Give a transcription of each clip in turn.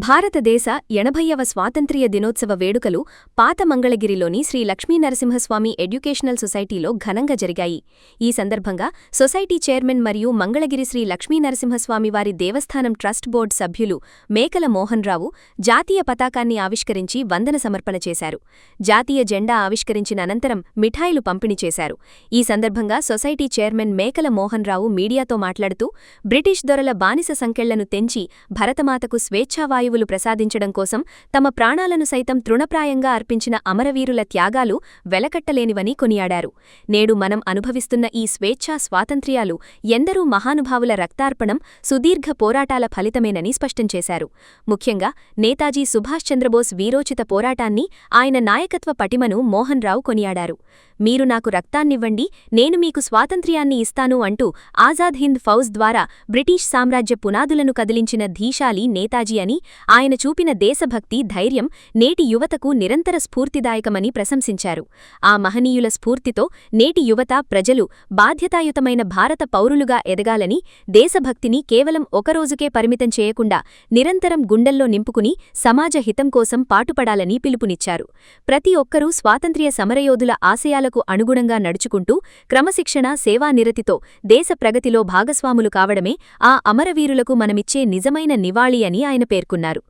భారతదేశ 80వ స్వాతంత్ర్య దినోత్సవ వేడుకలు పాత మంగళగిరిలోని శ్రీ లక్ష్మీనరసింహస్వామి ఎడ్యుకేషనల్ సొసైటీలో ఘనంగా జరిగాయి. ఈ సందర్భంగా సొసైటీ చైర్మన్ మరియు మంగళగిరి శ్రీ లక్ష్మీనరసింహస్వామి వారి దేవస్థానం ట్రస్ట్ బోర్డు సభ్యులు మేకల మోహన్రావు జాతీయ పతాకాన్ని ఆవిష్కరించి వందన సమర్పణ చేశారు. జాతీయ జెండా ఆవిష్కరించిన అనంతరం మిఠాయిలు పంపిణీ చేశారు. ఈ సందర్భంగా సొసైటీ చైర్మన్ మేకల మోహన్రావు మీడియాతో మాట్లాడుతూ, బ్రిటిష్ దొరల బానిస సంకెళ్లను తెంచి భరతమాతకు స్వేచ్ఛావాయువులు ప్రసాదించడం కోసం తమ ప్రాణాలను సైతం తృణప్రాయంగా అర్పించిన అమరవీరుల త్యాగాలు వెలకట్టలేనివని కొనియాడారు. నేడు మనం అనుభవిస్తున్న ఈ స్వేచ్ఛా స్వాతంత్ర్యాలు ఎందరూ మహానుభావుల రక్తార్పణం, సుదీర్ఘ పోరాటాల ఫలితమేనని స్పష్టం చేశారు. ముఖ్యంగా నేతాజీ సుభాష్ చంద్రబోస్ వీరోచిత పోరాటాన్ని, ఆయన నాయకత్వ పటిమను మోహన్ రావు కొనియాడారు. మీరు నాకు రక్తాన్నివ్వండి, నేను మీకు స్వాతంత్ర్యాన్ని ఇస్తాను అంటూ ఆజాద్ హింద్ ఫౌజ్ ద్వారా బ్రిటిష్ సామ్రాజ్య పునాదులను కదిలించిన ధీశాలి నేతాజీ అని, ఆయన చూపిన దేశభక్తి, ధైర్యం నేటి యువతకు నిరంతర స్ఫూర్తిదాయకమని ప్రశంసించారు. ఆ మహనీయుల స్ఫూర్తితో నేటి యువత, ప్రజలు బాధ్యతాయుతమైన భారత పౌరులుగా ఎదగాలని, దేశభక్తిని కేవలం ఒకరోజుకే పరిమితం చేయకుండా నిరంతరం గుండెల్లో నింపుకుని సమాజ హితం కోసం పాటుపడాలని పిలుపునిచ్చారు. ప్రతి ఒక్కరూ స్వాతంత్ర్య సమరయోధుల ఆశయాలకు అనుగుణంగా నడుచుకుంటూ క్రమశిక్షణ, సేవానిరతితో దేశ ప్రగతిలో భాగస్వాములు కావడమే ఆ అమరవీరులకు మనమిచ్చే నిజమైన నివాళి అని ఆయన పేర్కొన్నారు.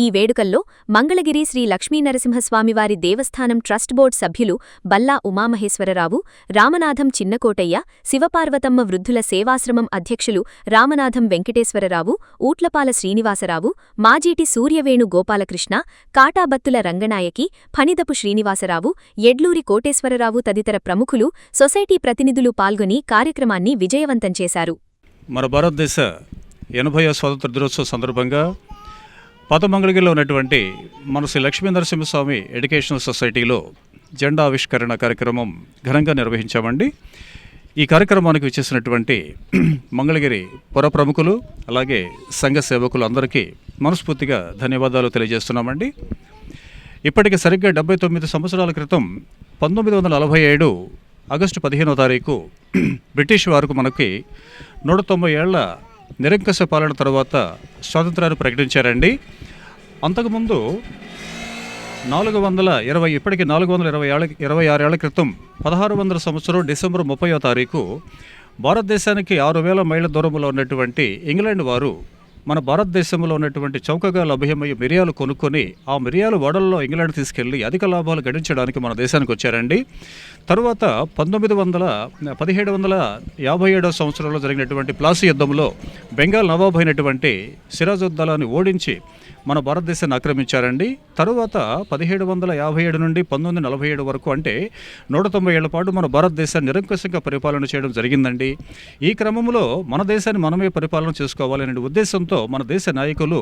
ఈ వేడుకల్లో మంగళగిరి శ్రీ లక్ష్మీనరసింహస్వామివారి దేవస్థానం ట్రస్ట్ బోర్డు సభ్యులు బల్లా ఉమామహేశ్వరరావు, రామనాథం చిన్నకోటయ్య, శివపార్వతమ్మ వృద్ధుల సేవాశ్రమం అధ్యక్షులు రామనాథం వెంకటేశ్వరరావు, ఊట్లపాల శ్రీనివాసరావు, మాజీటి సూర్యవేణు గోపాలకృష్ణ, కాటాబత్తుల రంగనాయకి, ఫణిదపు శ్రీనివాసరావు, ఎడ్లూరి కోటేశ్వరరావు తదితర ప్రముఖులు, సొసైటీ ప్రతినిధులు పాల్గొని కార్యక్రమాన్ని విజయవంతం చేశారు. మన భారతదేశ 80వ స్వాతంత్ర దినోత్సవ సందర్భంగా పాత మంగళగిరిలో ఉన్నటువంటి మన శ్రీ లక్ష్మీనరసింహస్వామి ఎడ్యుకేషనల్ సొసైటీలో జెండా ఆవిష్కరణ కార్యక్రమం ఘనంగా నిర్వహించామండి. ఈ కార్యక్రమానికి విచ్చేసినటువంటి మంగళగిరి పుర ప్రముఖులు, అలాగే సంఘ సేవకులు అందరికీ మనస్ఫూర్తిగా ధన్యవాదాలు తెలియజేస్తున్నామండి. ఇప్పటికి సరిగ్గా 79 సంవత్సరాల క్రితం 1947 ఆగస్టు 15వ తారీఖు బ్రిటిష్ వారికి మనకి 190 ఏళ్ల నిరంకుశ పాలన తర్వాత స్వాతంత్రాన్ని ప్రకటించారండి. అంతకుముందు 420 ఇప్పటికి 426 ఏళ్ల క్రితం 1600 సంవత్సరం డిసెంబర్ 30వ తారీఖు భారతదేశానికి 6000 మైళ్ళ దూరంలో ఉన్నటువంటి ఇంగ్లాండ్ వారు మన భారతదేశంలో ఉన్నటువంటి చౌకగా లభ్యమయ్యే మిరియాలు కొనుక్కొని ఆ మిరియాలు ఓడల్లో ఇంగ్లాండ్ తీసుకెళ్లి అధిక లాభాలు గడించడానికి మన దేశానికి వచ్చారండి. తరువాత 1757 సంవత్సరంలో జరిగినటువంటి ప్లాసీ యుద్ధంలో బెంగాల్ నవాబ్ అయినటువంటి సిరాజుద్దౌలాని ఓడించి మన భారతదేశాన్ని ఆక్రమించారండి. తరువాత 1757 నుండి 1947 వరకు, అంటే 190 ఏళ్ల పాటు మన భారతదేశాన్ని నిరంకుశంగా పరిపాలన చేయడం జరిగిందండి. ఈ క్రమంలో మన దేశాన్ని మనమే పరిపాలన చేసుకోవాలనే ఉద్దేశంతో మన దేశ నాయకులు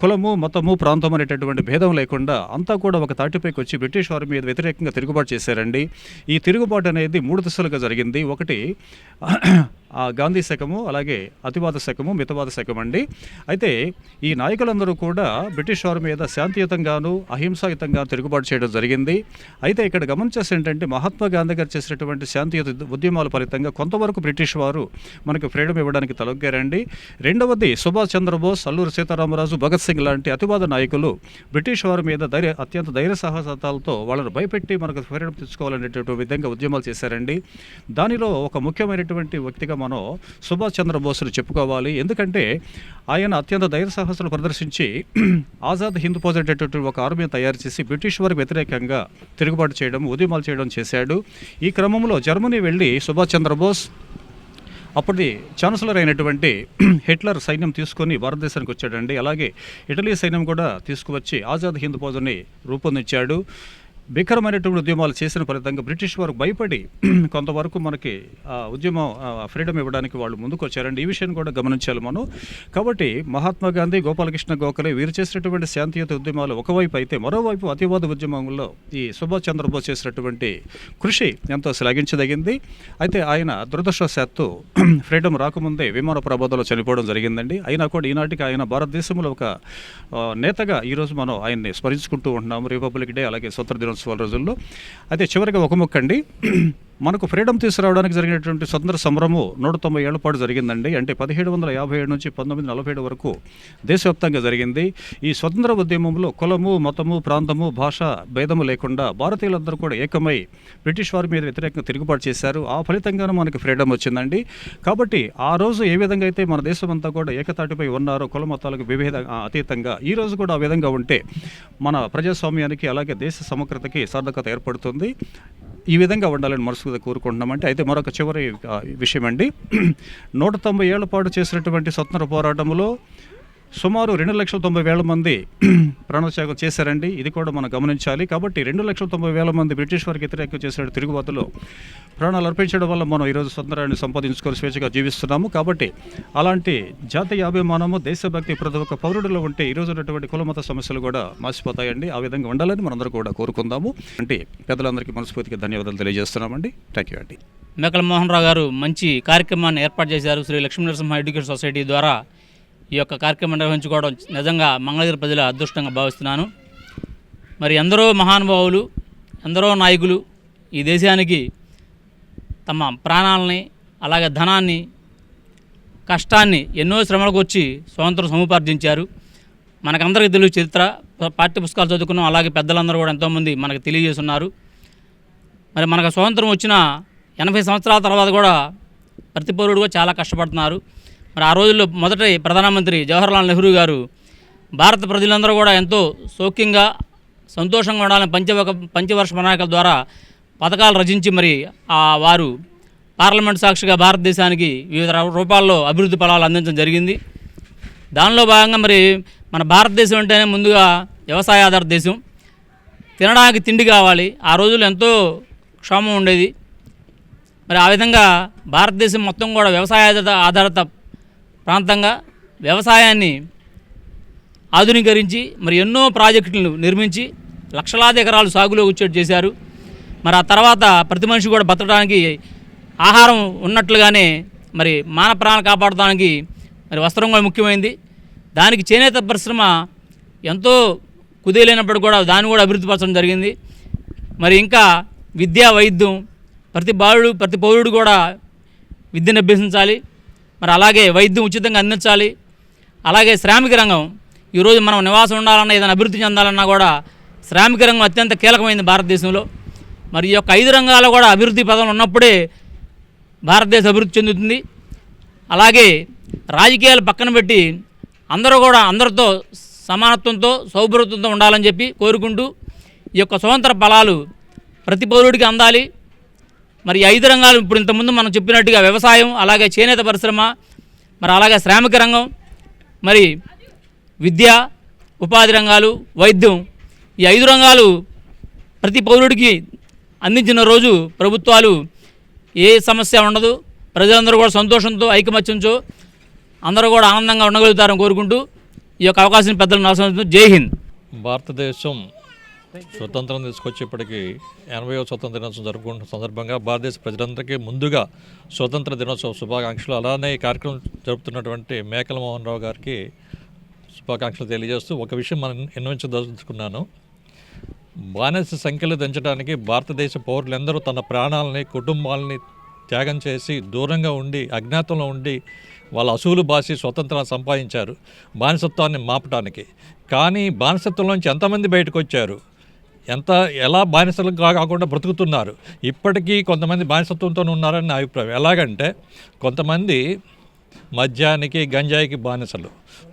కులము, మతము, ప్రాంతం అనేటటువంటి భేదం లేకుండా అంతా కూడా ఒక తాటిపైకి వచ్చి బ్రిటిష్ వారి మీద వ్యతిరేకంగా తిరుగుబాటు చేశారండి. ఈ తిరుగుబాటు అనేది 3 దశలుగా జరిగింది. ఒకటి గాంధీ శకము, అలాగే అతివాద శకము, మితవాద శకం అండి. అయితే ఈ నాయకులందరూ కూడా బ్రిటిష్ వారి మీద శాంతియుతంగాను, అహింసాయుతంగా తిరుగుబాటు చేయడం జరిగింది. అయితే ఇక్కడ గమనించేసి ఏంటంటే, మహాత్మా గాంధీ గారు చేసినటువంటి శాంతియుత ఉద్యమాల ఫలితంగా కొంతవరకు బ్రిటిష్ వారు మనకు ఫ్రీడమ్ ఇవ్వడానికి తలొగ్గారండి. రెండవది సుభాష్ చంద్రబోస్, అల్లూరి సీతారామరాజు, భగత్ సింగ్ లాంటి అతివాద నాయకులు బ్రిటిష్ వారి మీద అత్యంత ధైర్య సాహసాలతో వాళ్ళను భయపెట్టి మనకు ఫ్రీడమ్ తెచ్చుకోవాలనేటువంటి విధంగా ఉద్యమాలు చేశారండి. దానిలో ఒక ముఖ్యమైనటువంటి వ్యక్తిగా మనం సుభాష్ చంద్రబోస్ను చెప్పుకోవాలి. ఎందుకంటే ఆయన అత్యంత ధైర్య సాహసాలు ప్రదర్శించి ఆజాద్ హింద్ ఫౌజ్ అనేటటువంటి ఒక ఆర్మీని తయారు చేసి బ్రిటిష్ వారికి వ్యతిరేకంగా తిరుగుబాటు చేయడం, ఉద్యమాలు చేయడం చేశాడు. ఈ క్రమంలో జర్మనీ వెళ్ళి సుభాష్ చంద్రబోస్ అప్పటి ఛాన్సలర్ అయినటువంటి హిట్లర్ సైన్యం తీసుకొని భారతదేశానికి వచ్చాడండి. అలాగే ఇటలీ సైన్యం కూడా తీసుకువచ్చి ఆజాద్ హింద్ ఫౌజ్ని రూపొందించాడు. భీకరమైనటువంటి ఉద్యమాలు చేసిన ఫలితంగా బ్రిటిష్ వారు భయపడి కొంతవరకు మనకి ఉద్యమం ఫ్రీడమ్ ఇవ్వడానికి వాళ్ళు ముందుకు వచ్చారండి. ఈ విషయాన్ని కూడా గమనించాలి మనం. కాబట్టి మహాత్మా గాంధీ, గోపాలకృష్ణ గోఖలే వీరు చేసినటువంటి శాంతియుత ఉద్యమాలు ఒకవైపు అయితే, మరోవైపు అతివాద ఉద్యమంలో ఈ సుభాష్ చంద్రబోస్ చేసినటువంటి కృషి ఎంతో శ్లాఘించదగింది. అయితే ఆయన దురదృష్టవశాత్తు ఫ్రీడమ్ రాకముందే విమాన ప్రమాదంలో చనిపోవడం జరిగిందండి. అయినా కూడా ఈనాటికి ఆయన భారతదేశంలో ఒక నేతగా ఈరోజు మనం ఆయన్ని స్మరించుకుంటూ ఉంటున్నాము, రిపబ్లిక్ డే అలాగే స్వతంత్ర దినోత్సవాల రోజుల్లో. అయితే చివరిగా ఒక ముక్కండి, మనకు ఫ్రీడమ్ తీసుకురావడానికి జరిగినటువంటి స్వతంత్ర సమరము 190 ఏళ్ల పాటు జరిగిందండి. అంటే 1757 నుంచి 1947 వరకు దేశవ్యాప్తంగా జరిగింది. ఈ స్వతంత్ర ఉద్యమంలో కులము, మతము, ప్రాంతము, భాష భేదము లేకుండా భారతీయులందరూ కూడా ఏకమై బ్రిటిష్ వారి మీద వ్యతిరేకంగా తిరుగుబాటు చేశారు. ఆ ఫలితంగానే మనకి ఫ్రీడమ్ వచ్చిందండి. కాబట్టి ఆ రోజు ఏ విధంగా అయితే మన దేశం అంతా కూడా ఏకతాటిపై ఉన్నారో కుల మతాలకు అతీతంగా ఈ రోజు కూడా ఆ విధంగా ఉంటే మన ప్రజాస్వామ్యానికి అలాగే దేశ సమగ్రతకి సార్థకత ఏర్పడుతుంది. ఈ విధంగా ఉండాలని మనస్ఫూర్తిగా కోరుకుంటున్నామంటే. అయితే మరొక చివరి విషయం అండి, 190 ఏళ్ల పాటు చేసినటువంటి స్వతంత్ర పోరాటంలో సుమారు 2,90,000 మంది ప్రాణత్యాగం చేశారండి. ఇది కూడా మనం గమనించాలి. కాబట్టి 2,90,000 మంది బ్రిటిష్ వారికి వ్యతిరేకంగా చేసిన తిరుగుబాటులో ప్రాణాలు అర్పించడం వల్ల మనం ఈరోజు స్వతంత్రాన్ని సంపాదించుకొని స్వేచ్ఛగా జీవిస్తున్నాము. కాబట్టి అలాంటి జాతీయ అభిమానము, దేశభక్తి ప్రతి ఒక్క పౌరుడిలో ఉంటే ఈరోజు ఉన్నటువంటి కులమత సమస్యలు కూడా మాసిపోతాయండి. ఆ విధంగా ఉండాలని మనందరూ కూడా కోరుకుందాము. అంటే పెద్దలందరికీ మనస్ఫూర్తిగా ధన్యవాదాలు తెలియజేస్తున్నామండి. థ్యాంక్ యూ అండి. మేకల మోహన్ రావు గారు మంచి కార్యక్రమాన్ని ఏర్పాటు చేశారు. శ్రీ లక్ష్మీ నరసింహ ఎడ్యుకేషన్ సొసైటీ ద్వారా ఈ యొక్క కార్యక్రమం నిర్వహించుకోవడం నిజంగా మంగళగిరి ప్రజల అదృష్టంగా భావిస్తున్నాను. మరి ఎందరో మహానుభావులు, ఎందరో నాయకులు ఈ దేశానికి తమ ప్రాణాలని అలాగే ధనాన్ని, కష్టాన్ని ఎన్నో శ్రమలకు వచ్చి స్వాతంత్రం సముపార్జించారు. మనకందరికీ తెలుగు చరిత్ర, పాఠ్య పుస్తకాలు చదువుకున్నాం. అలాగే పెద్దలందరూ కూడా ఎంతోమంది మనకు తెలియజేస్తున్నారు. మరి మనకు స్వాతంత్రం వచ్చిన 80 సంవత్సరాల తర్వాత కూడా ప్రతి పౌరుడుగా చాలా కష్టపడుతున్నారు. మరి ఆ రోజుల్లో మొదటి ప్రధానమంత్రి జవహర్లాల్ నెహ్రూ గారు భారత ప్రజలందరూ కూడా ఎంతో సౌఖ్యంగా సంతోషంగా ఉండాలని పంచవర్ష ప్రణాళికల ద్వారా పథకాలు రచించి మరి వారు పార్లమెంట్ సాక్షిగా భారతదేశానికి వివిధ రూపాల్లో అభివృద్ధి ఫలాలు అందించడం జరిగింది. దానిలో భాగంగా మరి మన భారతదేశం అంటేనే ముందుగా వ్యవసాయ ఆధారిత దేశం. తినడానికి తిండి కావాలి. ఆ రోజుల్లో ఎంతో క్షామం ఉండేది. మరి ఆ విధంగా భారతదేశం మొత్తం కూడా వ్యవసాయ ఆధారిత ప్రాంతంగా వ్యవసాయాన్ని ఆధునీకరించి మరి ఎన్నో ప్రాజెక్టులను నిర్మించి లక్షలాది ఎకరాలు సాగులో వచ్చేట్టు చేశారు. మరి ఆ తర్వాత ప్రతి మనిషి కూడా బతకడానికి ఆహారం ఉన్నట్లుగానే మరి మానవ ప్రాణాలు కాపాడడానికి మరి వస్త్రం కూడా ముఖ్యమైంది. దానికి చేనేత పరిశ్రమ ఎంతో కుదేలైనప్పుడు కూడా దాన్ని కూడా అభివృద్ధి పరచడం జరిగింది. మరి ఇంకా విద్యా, వైద్యం ప్రతి పౌరుడు కూడా విద్యను అభ్యసించాలి. మరి అలాగే వైద్యం ఉచితంగా అందించాలి. అలాగే శ్రామిక రంగం, ఈరోజు మనం నివాసం ఉండాలన్నా ఏదైనా అభివృద్ధి చెందాలన్నా కూడా శ్రామిక రంగం అత్యంత కీలకమైంది భారతదేశంలో. మరి ఈ యొక్క 5 రంగాల్లో కూడా అభివృద్ధి పదంలో ఉన్నప్పుడే భారతదేశం అభివృద్ధి చెందుతుంది. అలాగే రాజకీయాలు పక్కన పెట్టి అందరితో సమానత్వంతో సౌభ్రతంతో ఉండాలని చెప్పి కోరుకుంటూ ఈ యొక్క స్వతంత్ర ఫలాలు ప్రతి పౌరుడికి అందాలి. మరి 5 రంగాలు ఇప్పుడు ఇంతకుముందు మనం చెప్పినట్టుగా వ్యవసాయం, అలాగే చేనేత పరిశ్రమ, మరి అలాగే శ్రామిక రంగం, మరి విద్య, ఉపాధి రంగాలు, వైద్యం, ఈ 5 రంగాలు ప్రతి పౌరుడికి అందించిన రోజు ప్రభుత్వాలు ఏ సమస్య ఉండదు. ప్రజలందరూ కూడా సంతోషంతో, ఐకమత్యంతో అందరూ కూడా ఆనందంగా ఉండగలుగుతారని కోరుకుంటూ ఈ యొక్క అవకాశం పెద్దలను అవసరం. జై హింద్. భారతదేశం స్వతంత్రం తీసుకొచ్చేప్పటికీ 80వ స్వతంత్ర దినోత్సవం జరుపుకుంటున్న సందర్భంగా భారతదేశ ప్రజలందరికీ ముందుగా స్వతంత్ర దినోత్సవ శుభాకాంక్షలు. అలానే ఈ కార్యక్రమం జరుపుతున్నటువంటి మేకల మోహన్ రావు గారికి శుభాకాంక్షలు తెలియజేస్తూ ఒక విషయం మనం విన్నవించదలుచుకున్నాను. బానిస సంఖ్యలు పెంచడానికి భారతదేశ పౌరులందరూ తన ప్రాణాలని, కుటుంబాలని త్యాగం చేసి దూరంగా ఉండి, అజ్ఞాతంలో ఉండి వాళ్ళ అసూలు బాసి స్వతంత్రాన్ని సంపాదించారు బానిసత్వాన్ని మాపటానికి. కానీ బానిసత్వంలోంచి ఎంతమంది బయటకు వచ్చారు, ఎలా బానిసలు కాకుండా బ్రతుకుతున్నారు? ఇప్పటికీ కొంతమంది బానిసత్వంతో ఉన్నారని నా అభిప్రాయం. ఎలాగంటే కొంతమంది మద్యానికి, గంజాయికి బానిసలు,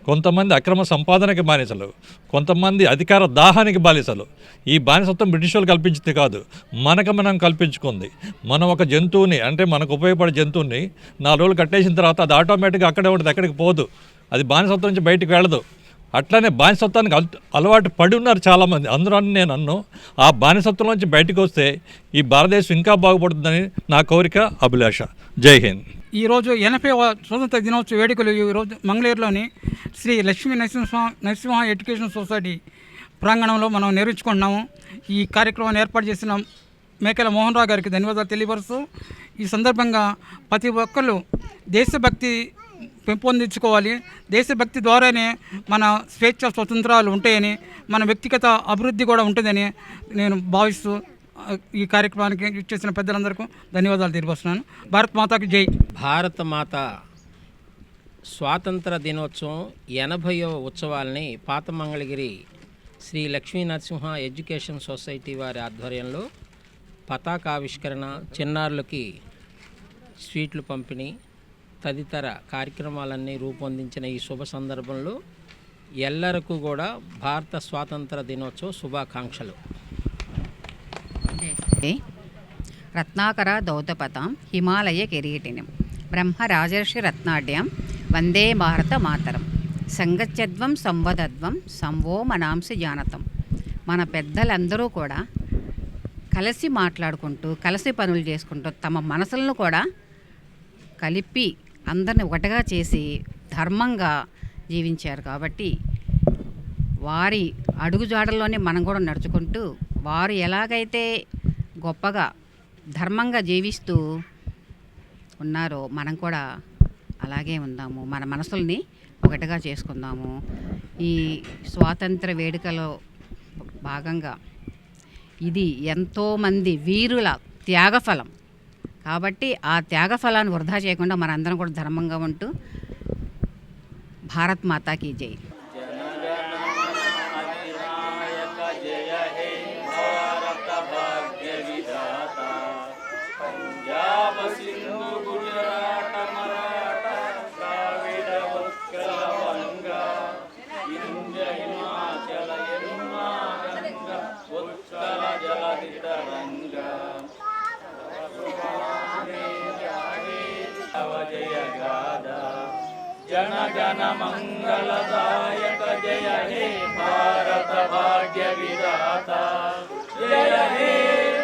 కొంతమంది అక్రమ సంపాదనకి బానిసలు, కొంతమంది అధికార దాహానికి బానిసలు. ఈ బానిసత్వం బ్రిటిష్ వాళ్ళు కల్పించింది కాదు, మనం కల్పించుకుంది. మనం ఒక జంతువుని, అంటే మనకు ఉపయోగపడే జంతువుని 4 రోజులు కట్టేసిన తర్వాత అది ఆటోమేటిక్గా అక్కడే ఉంటుంది, ఎక్కడికి పోదు. అది బానిసత్వం నుంచి బయటకు వెళ్ళదు. అట్లనే బానిసత్వానికి అలవాటు పడి ఉన్నారు చాలామంది. అందులో నేను అన్ను ఆ బానిసత్వం నుంచి బయటకు వస్తే ఈ భారతదేశం ఇంకా బాగుపడుతుందని నా కోరిక, అభిలాష. జై హింద్. ఈరోజు 80వ స్వతంత్ర దినోత్సవ వేడుకలు ఈరోజు మంగళగిరిలోని శ్రీ లక్ష్మీ నరసింహ ఎడ్యుకేషన్ సొసైటీ ప్రాంగణంలో మనం నిర్వహించుకుంటున్నాము. ఈ కార్యక్రమాన్ని ఏర్పాటు చేసిన మేకల మోహన్ రావు గారికి ధన్యవాదాలు తెలియపరుస్తూ, ఈ సందర్భంగా ప్రతి ఒక్కళ్ళు దేశభక్తి పెంపొందించుకోవాలి. దేశభక్తి ద్వారానే మన స్వేచ్ఛ, స్వతంత్రాలు ఉంటాయని, మన వ్యక్తిగత అభివృద్ధి కూడా ఉంటుందని నేను భావిస్తూ ఈ కార్యక్రమానికి ఇచ్చేసిన పెద్దలందరికీ ధన్యవాదాలు తెలియపరుస్తున్నాను. భారత్ మాతాకి జై. భారత మాత స్వాతంత్ర దినోత్సవం 80వ ఉత్సవాల్ని పాత మంగళగిరి శ్రీ లక్ష్మీ నరసింహ ఎడ్యుకేషన్ సొసైటీ వారి ఆధ్వర్యంలో పతాకావిష్కరణ, చిన్నారులకి స్వీట్లు పంపిణీ తదితర కార్యక్రమాలన్నీ రూపొందించిన ఈ శుభ సందర్భంలో ఎల్లరకు కూడా భారత స్వాతంత్ర దినోత్సవ శుభాకాంక్షలు. రత్నాకర దౌతపతాం హిమాలయ కిరీటినం బ్రహ్మరాజర్షి రత్నాఢ్యాం వందే భారత మాతరం సంగత్యద్వం సంవదద్వం సంవో మనాంసి జానతం. మన పెద్దలందరూ కూడా కలిసి మాట్లాడుకుంటూ కలిసి పనులు చేసుకుంటూ తమ మనసులను కూడా కలిపి అందరిని ఒకటిగా చేసి ధర్మంగా జీవించారు. కాబట్టి వారి అడుగుజాడల్లోనే మనం కూడా నడుచుకుంటూ వారు ఎలాగైతే గొప్పగా ధర్మంగా జీవిస్తూ ఉన్నారో మనం కూడా అలాగే ఉందాము. మన మనసుల్ని ఒకటిగా చేసుకుందాము. ఈ స్వాతంత్ర వేడుకలో భాగంగా ఇది ఎంతోమంది వీరుల త్యాగఫలం కాబట్టి ఆ త్యాగఫలాన్ని వృధా చేయకుండా మనందరం కూడా ధర్మంగా ఉంటూ భారత్ మాతాకి జై. జన గణ మంగళదాయక జయ హే భారత భాగ్య విధాత జయ హే